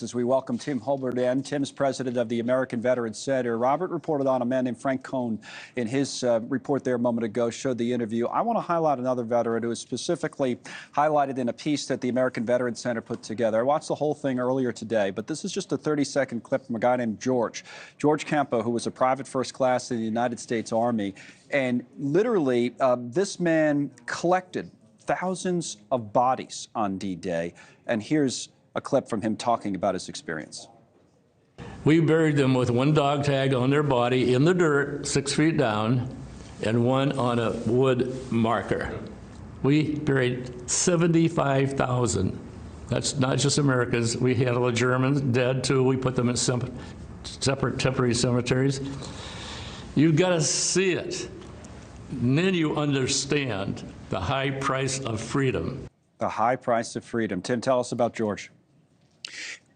As we welcome Tim Holbert in. Tim's president of the American Veterans Center. Robert reported on a man named Frank Cohn in his report there a moment ago, showed the interview. I want to highlight another veteran who was specifically highlighted in a piece that the American Veterans Center put together. I watched the whole thing earlier today, but this is just a 30-second clip from a guy named George Campo, who was a private first class in the United States Army. And literally, this man collected thousands of bodies on D-Day. And here's a clip from him talking about his experience. We buried them with one dog tag on their body in the dirt, 6 feet down, and one on a wood marker. We buried 75,000. That's not just Americans. We had a lot of Germans dead too. We put them in separate temporary cemeteries. You've got to see it. And then you understand the high price of freedom. The high price of freedom. Tim, tell us about George.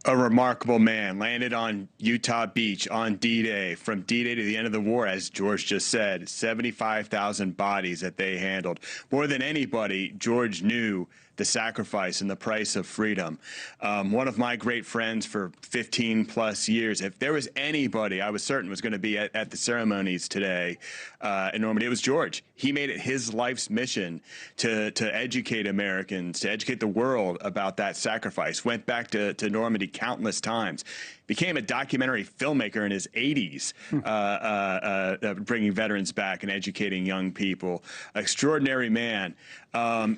A remarkable man, landed on Utah Beach on D-Day. From D-Day to the end of the war, as George just said, 75,000 bodies that they handled. More than anybody, George knew the sacrifice and the price of freedom. One of my great friends for 15 plus years, if there was anybody I was certain was going to be at the ceremonies today in Normandy, it was George. He made it his life's mission to educate Americans, to educate the world about that sacrifice. Went back to Normandy countless times. Became a documentary filmmaker in his 80s, bringing veterans back and educating young people. Extraordinary man.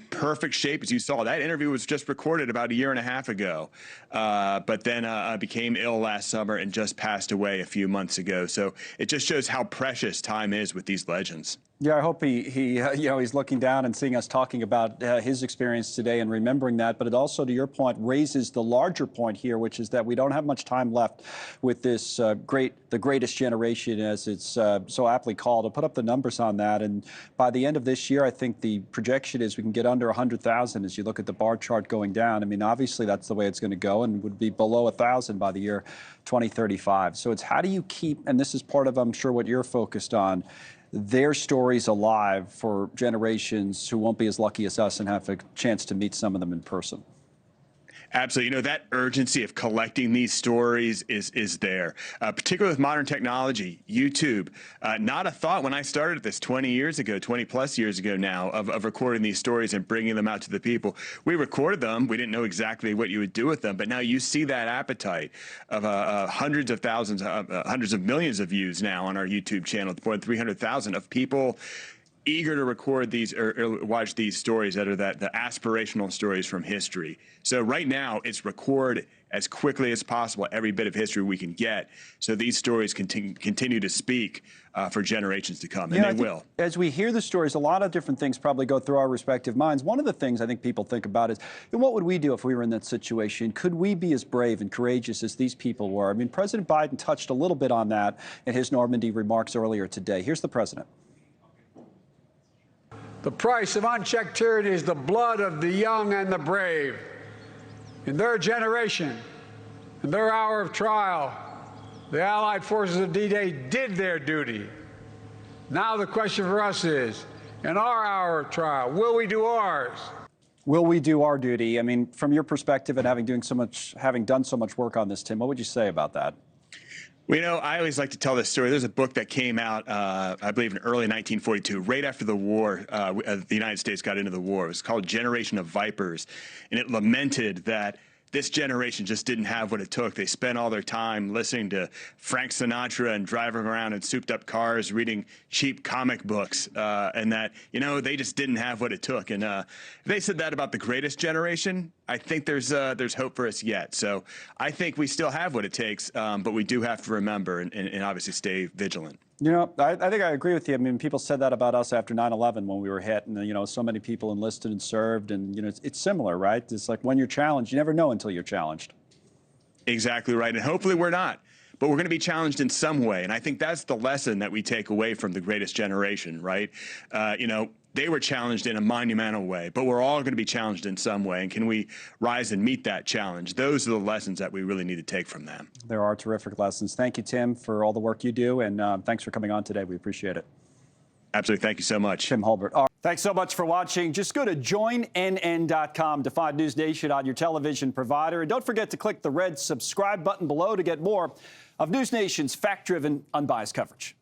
Perfect shape, as you saw. That interview was just recorded about 1.5 years ago, but then became ill last summer and just passed away a few months ago. So it just shows how precious time is with these legends. Yeah, I hope he's looking down and seeing us talking about his experience today and remembering that. But it also, to your point, raises the larger point here, which is that we don't have much time left with this the greatest generation, as it's so aptly called. I'll put up the numbers on that. And by the end of this year, I think the projection is we can get under 100,000 as you look at the bar chart going down. I mean, obviously, that's the way it's going to go, and would be below 1,000 by the year 2035. So it's how do you keep, and this is part of, I'm sure, what you're focused on, their stories alive for generations who won't be as lucky as us and have a chance to meet some of them in person. Absolutely. You know, that urgency of collecting these stories is there, particularly with modern technology. YouTube, not a thought when I started this 20 years ago, 20 plus years ago now, of recording these stories and bringing them out to the people. We recorded them. We didn't know exactly what you would do with them, but now you see that appetite of hundreds of thousands, hundreds of millions of views now on our YouTube channel, more than 300,000 of people eager to record these or watch these stories that are the aspirational stories from history. So right now, it's record as quickly as possible every bit of history we can get, so these stories continue to speak for generations to come, and they will. As we hear the stories, a lot of different things probably go through our respective minds. One of the things I think people think about is, what would we do if we were in that situation? Could we be as brave and courageous as these people were? I mean, President Biden touched a little bit on that in his Normandy remarks earlier today. Here's the president. The price of unchecked tyranny is the blood of the young and the brave. In their generation, in their hour of trial, the Allied forces of D-Day did their duty. Now the question for us is, in our hour of trial, will we do ours? Will we do our duty? I mean, from your perspective and having done so much work on this, Tim, what would you say about that? Well, you know, I always like to tell this story. There's a book that came out, I believe, in early 1942, right after the war, the United States got into the war. It was called Generation of Vipers, and it lamented that this generation just didn't have what it took. They spent all their time listening to Frank Sinatra and driving around in souped-up cars, reading cheap comic books, and that, you know, they just didn't have what it took. And they said that about the greatest generation. I think there's hope for us yet. So I think we still have what it takes, but we do have to remember and obviously stay vigilant. You know, I think I agree with you. I mean, people said that about us after 9/11 when we were hit, and, you know, so many people enlisted and served, and, you know, it's similar, right? It's like when you're challenged, you never know until you're challenged. Exactly right, and hopefully we're not. But we're going to be challenged in some way, and I think that's the lesson that we take away from the greatest generation, right? You know, they were challenged in a monumental way, but we're all going to be challenged in some way, and can we rise and meet that challenge? Those are the lessons that we really need to take from them. There are terrific lessons. Thank you, Tim, for all the work you do, and thanks for coming on today. We appreciate it. Absolutely. Thank you so much. Tim Holbert. Thanks so much for watching. Just go to joinnn.com to find NewsNation on your television provider. And don't forget to click the red subscribe button below to get more of NewsNation's fact-driven, unbiased coverage.